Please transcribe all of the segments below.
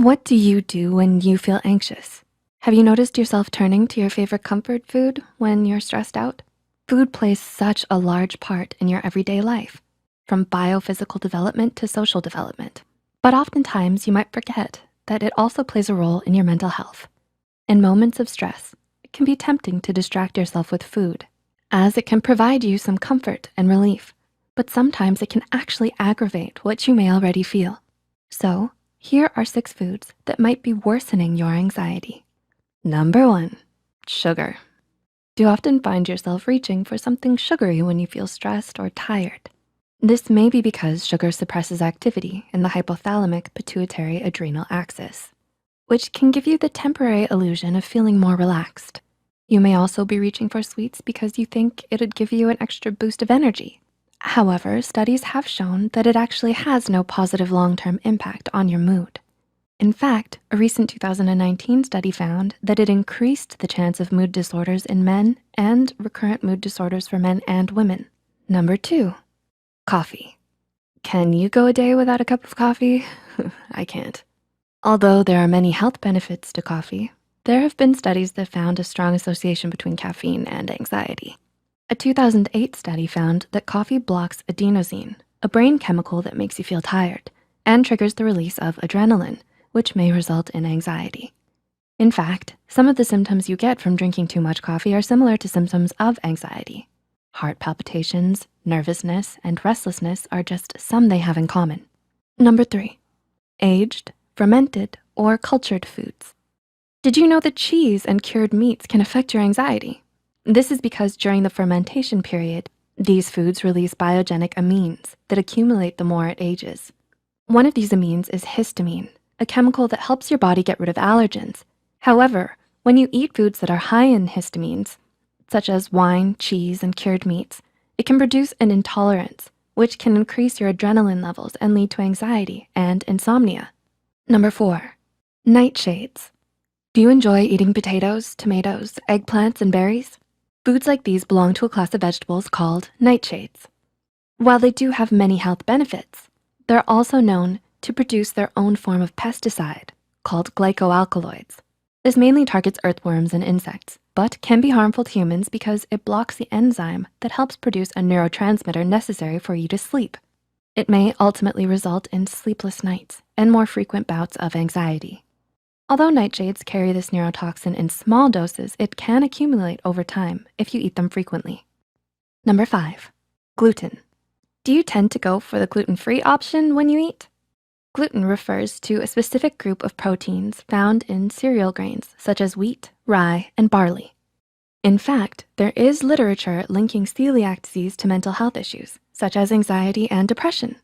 What do you do when you feel anxious? Have you noticed yourself turning to your favorite comfort food when you're stressed out? Food plays such a large part in your everyday life, from biophysical development to social development. But oftentimes you might forget that it also plays a role in your mental health. In moments of stress, it can be tempting to distract yourself with food, as it can provide you some comfort and relief. But sometimes it can actually aggravate what you may already feel. So, here are 6 foods that might be worsening your anxiety. Number 1, sugar. Do you often find yourself reaching for something sugary when you feel stressed or tired? This may be because sugar suppresses activity in the hypothalamic pituitary adrenal axis, which can give you the temporary illusion of feeling more relaxed. You may also be reaching for sweets because you think it'd give you an extra boost of energy. However, studies have shown that it actually has no positive long-term impact on your mood. In fact, a recent 2019 study found that it increased the chance of mood disorders in men and recurrent mood disorders for men and women. Number 2, coffee. Can you go a day without a cup of coffee? I can't. Although there are many health benefits to coffee, there have been studies that found a strong association between caffeine and anxiety. A 2008 study found that coffee blocks adenosine, a brain chemical that makes you feel tired, and triggers the release of adrenaline, which may result in anxiety. In fact, some of the symptoms you get from drinking too much coffee are similar to symptoms of anxiety. Heart palpitations, nervousness, and restlessness are just some they have in common. Number 3, aged, fermented, or cultured foods. Did you know that cheese and cured meats can affect your anxiety? This is because during the fermentation period, these foods release biogenic amines that accumulate the more it ages. One of these amines is histamine, a chemical that helps your body get rid of allergens. However, when you eat foods that are high in histamines, such as wine, cheese, and cured meats, it can produce an intolerance, which can increase your adrenaline levels and lead to anxiety and insomnia. Number 4, nightshades. Do you enjoy eating potatoes, tomatoes, eggplants, and berries? Foods like these belong to a class of vegetables called nightshades. While they do have many health benefits, they're also known to produce their own form of pesticide called glycoalkaloids. This mainly targets earthworms and insects, but can be harmful to humans because it blocks the enzyme that helps produce a neurotransmitter necessary for you to sleep. It may ultimately result in sleepless nights and more frequent bouts of anxiety. Although nightshades carry this neurotoxin in small doses, it can accumulate over time if you eat them frequently. Number 5, gluten. Do you tend to go for the gluten-free option when you eat? Gluten refers to a specific group of proteins found in cereal grains such as wheat, rye, and barley. In fact, there is literature linking celiac disease to mental health issues, such as anxiety and depression.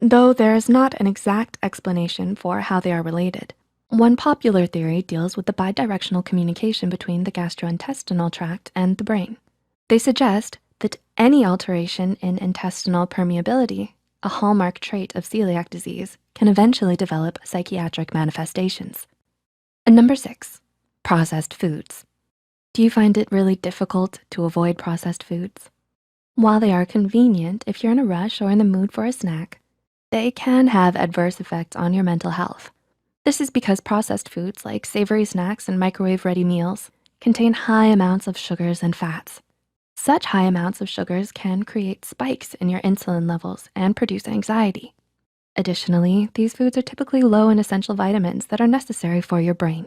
Though there is not an exact explanation for how they are related, one popular theory deals with the bidirectional communication between the gastrointestinal tract and the brain. They suggest that any alteration in intestinal permeability, a hallmark trait of celiac disease, can eventually develop psychiatric manifestations. And number 6, processed foods. Do you find it really difficult to avoid processed foods? While they are convenient if you're in a rush or in the mood for a snack, they can have adverse effects on your mental health. This is because processed foods like savory snacks and microwave-ready meals contain high amounts of sugars and fats. Such high amounts of sugars can create spikes in your insulin levels and produce anxiety. Additionally, these foods are typically low in essential vitamins that are necessary for your brain.